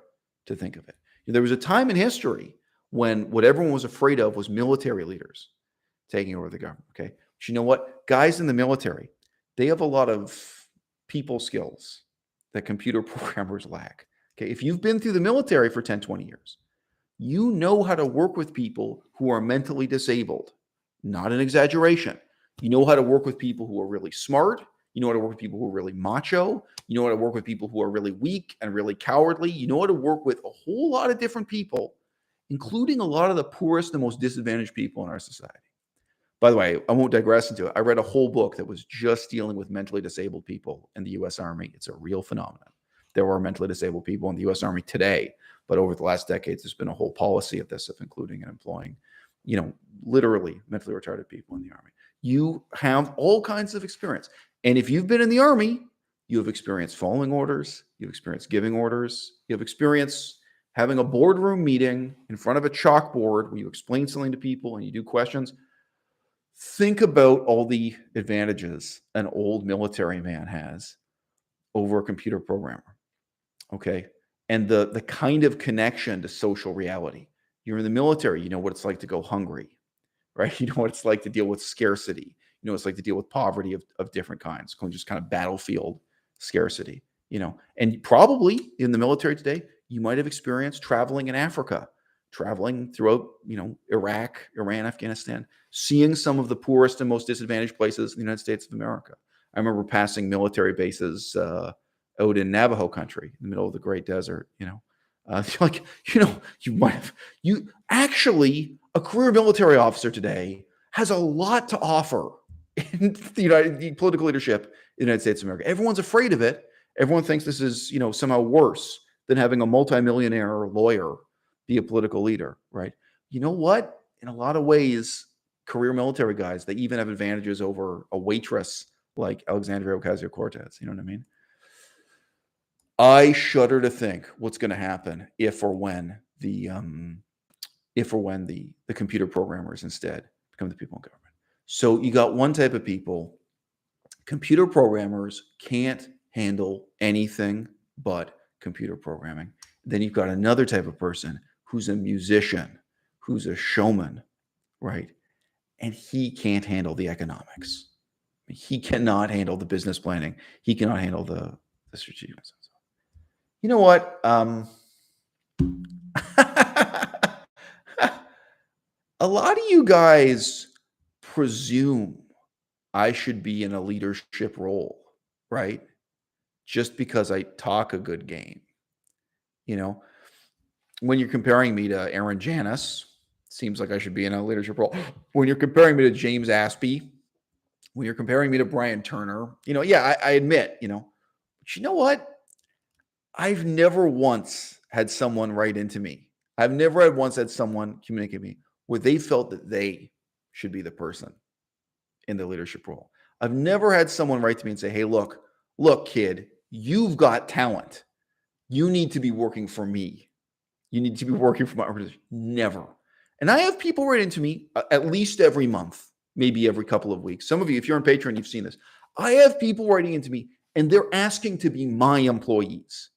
to think of it. There was a time in history when what everyone was afraid of was military leaders taking over the government, okay? But you know what? Guys in the military, they have a lot of people skills that computer programmers lack, okay? If you've been through the military for 10, 20 years, you know how to work with people who are mentally disabled. Not an exaggeration. You know how to work with people who are really smart. You know how to work with people who are really macho. You know how to work with people who are really weak and really cowardly. You know how to work with a whole lot of different people, including a lot of the poorest and most disadvantaged people in our society. By the way, I won't digress into it. I read a whole book that was just dealing with mentally disabled people in the U.S. Army. It's a real phenomenon. There are mentally disabled people in the U.S. Army today, but over the last decades, there's been a whole policy of this, of including and employing, literally mentally retarded people in the Army. You have all kinds of experience. And if you've been in the Army, you have experienced following orders, you've experienced giving orders, you have experience having a boardroom meeting in front of a chalkboard where you explain something to people and you do questions. Think about all the advantages an old military man has over a computer programmer, okay? And the kind of connection to social reality. You're in the military, you know what it's like to go hungry, right? You know what it's like to deal with scarcity. You know, it's like to deal with poverty of different kinds, just kind of battlefield scarcity, and probably in the military today, you might have experienced traveling in Africa, traveling throughout, Iraq, Iran, Afghanistan, seeing some of the poorest and most disadvantaged places in the United States of America. I remember passing military bases out in Navajo country in the middle of the Great Desert, you might have, a career military officer today has a lot to offer in the political leadership in the United States of America. Everyone's afraid of it. Everyone thinks this is, somehow worse than having a multimillionaire lawyer be a political leader, right? You know what? In a lot of ways, career military guys, they even have advantages over a waitress like Alexandria Ocasio-Cortez. You know what I mean? I shudder to think what's going to happen if or when the computer programmers instead become the people in government. So you got one type of people, computer programmers can't handle anything but computer programming. Then you've got another type of person who's a musician, who's a showman, right? And he can't handle the economics. He cannot handle the business planning. He cannot handle the strategic. You know what? A lot of you guys presume I should be in a leadership role, right? Just because I talk a good game. When you're comparing me to Aaron Janis, seems like I should be in a leadership role. When you're comparing me to James Aspie, when you're comparing me to Brian Turner, I admit, but you know what? I've never once had someone write into me. I've never once had someone communicate with me where they felt that they should be the person in the leadership role. I've never had someone write to me and say, hey, look, kid, you've got talent. You need to be working for me. You need to be working for my organization. Never. And I have people write into me at least every month, maybe every couple of weeks. Some of you, if you're on Patreon, you've seen this. I have people writing into me and they're asking to be my employees.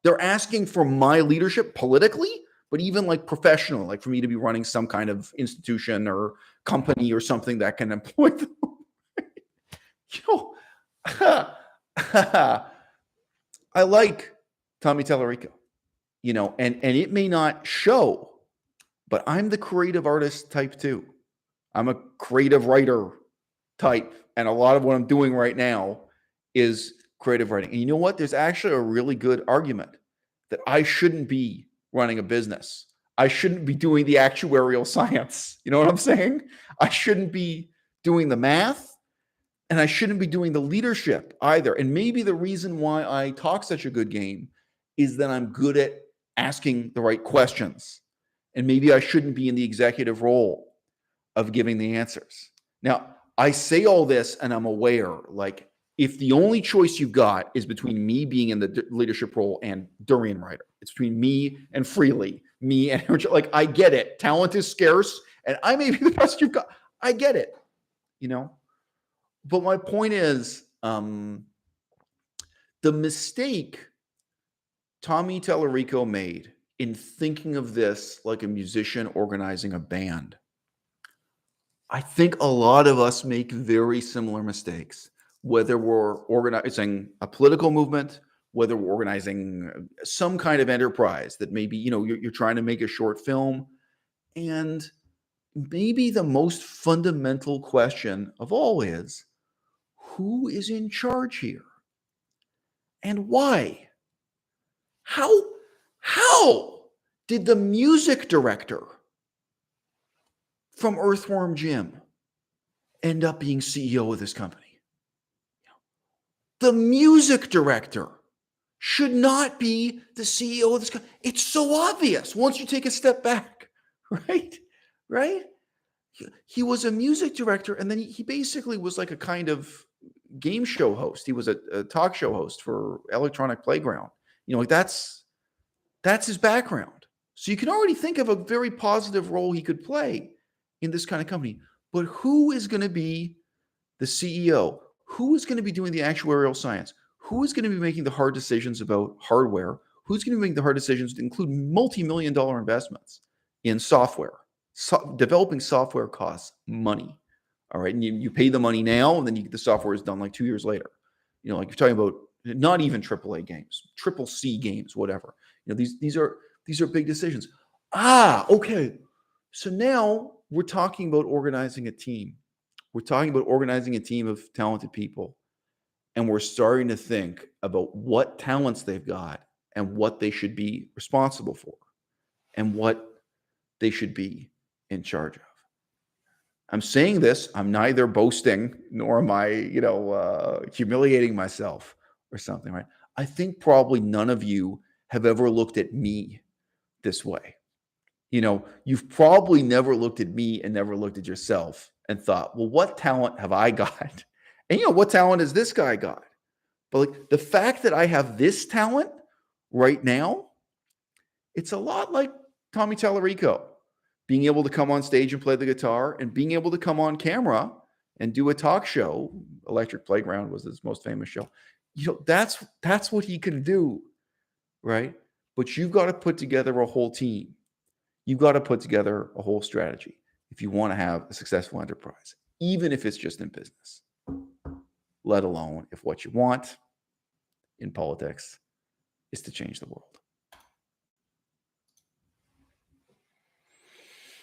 They're asking for my leadership politically, but even like professional, like for me to be running some kind of institution or company or something that can employ them. I like Tommy Tallarico, and it may not show, but I'm the creative artist type too. I'm a creative writer type, and a lot of what I'm doing right now is creative writing. And you know what? There's actually a really good argument that I shouldn't be running a business. I shouldn't be doing the actuarial science. You know what I'm saying? I shouldn't be doing the math, and I shouldn't be doing the leadership either. And maybe the reason why I talk such a good game is that I'm good at asking the right questions. And maybe I shouldn't be in the executive role of giving the answers. Now, I say all this and I'm aware, like, if the only choice you've got is between me being in the leadership role and Durian Ryder, it's between me and Freely, me and like, I get it. Talent is scarce and I may be the best you've got. I get it, But my point is, the mistake Tommy Tallarico made in thinking of this like a musician organizing a band, I think a lot of us make very similar mistakes, whether we're organizing a political movement, whether we're organizing some kind of enterprise that maybe, you're trying to make a short film. And maybe the most fundamental question of all is, who is in charge here? And why? How did the music director from Earthworm Jim end up being CEO of this company? The music director should not be the CEO of this company. It's so obvious once you take a step back, right? He was a music director, and then he basically was like a kind of game show host. He was a talk show host for Electronic Playground. Like that's his background. So you can already think of a very positive role he could play in this kind of company. But who is going to be the CEO? Who is going to be doing the actuarial science? Who is going to be making the hard decisions about hardware? Who's going to be making the hard decisions to include multi-million-dollar investments in software? Developing software costs money. All right. And you pay the money now, and then the software is done like 2 years later. Like you're talking about not even AAA games, triple C games, whatever. These are big decisions. Okay. So now we're talking about organizing a team. We're talking about organizing a team of talented people. And we're starting to think about what talents they've got and what they should be responsible for and what they should be in charge of. I'm saying this, I'm neither boasting nor am I, humiliating myself or something, right? I think probably none of you have ever looked at me this way. You've probably never looked at me and never looked at yourself and thought, well, what talent have I got? And what talent has this guy got? But like the fact that I have this talent right now, it's a lot like Tommy Tallarico being able to come on stage and play the guitar and being able to come on camera and do a talk show. Electric Playground was his most famous show. That's what he can do, right? But you've got to put together a whole team. You've got to put together a whole strategy if you want to have a successful enterprise, even if it's just in business, let alone if what you want in politics is to change the world.